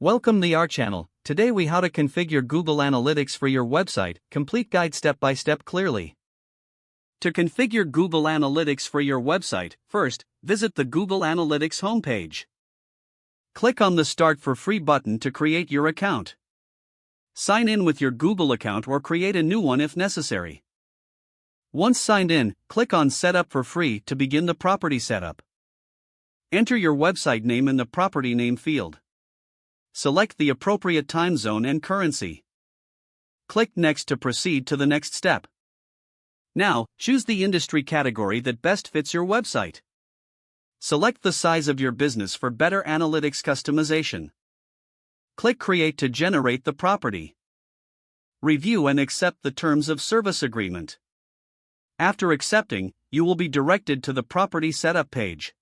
Welcome to our channel. Today we how to configure Google Analytics for your website, complete guide step by step clearly. To configure Google Analytics for your website, first, visit the Google Analytics homepage. Click on the Start for Free button to create your account. Sign in with your Google account or create a new one if necessary. Once signed in, click on Set up for Free to begin the property setup. Enter your website name in the property name field. Select the appropriate time zone and currency. Click Next to proceed to the next step. Now, choose the industry category that best fits your website. Select the size of your business for better analytics customization. Click Create to generate the property. Review and accept the Terms of Service Agreement. After accepting, you will be directed to the property setup page.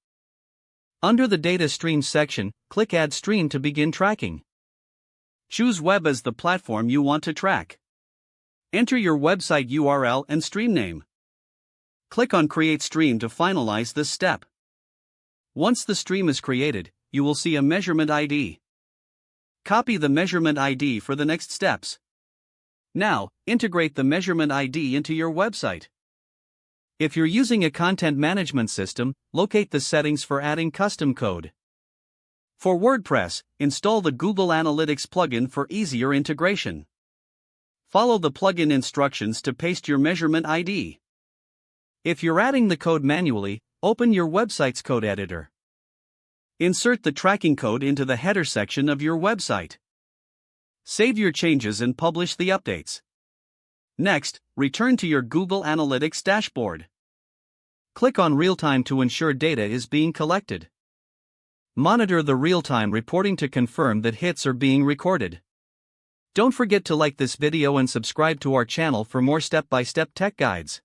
Under the Data Stream section, click Add Stream to begin tracking. Choose Web as the platform you want to track. Enter your website URL and stream name. Click on Create Stream to finalize this step. Once the stream is created, you will see a measurement ID. Copy the measurement ID for the next steps. Now, integrate the measurement ID into your website. If you're using a content management system, locate the settings for adding custom code. For WordPress, install the Google Analytics plugin for easier integration. Follow the plugin instructions to paste your measurement ID. If you're adding the code manually, open your website's code editor. Insert the tracking code into the header section of your website. Save your changes and publish the updates. Next, return to your Google Analytics dashboard. Click on Real-Time to ensure data is being collected. Monitor the real-time reporting to confirm that hits are being recorded. Don't forget to like this video and subscribe to our channel for more step-by-step tech guides.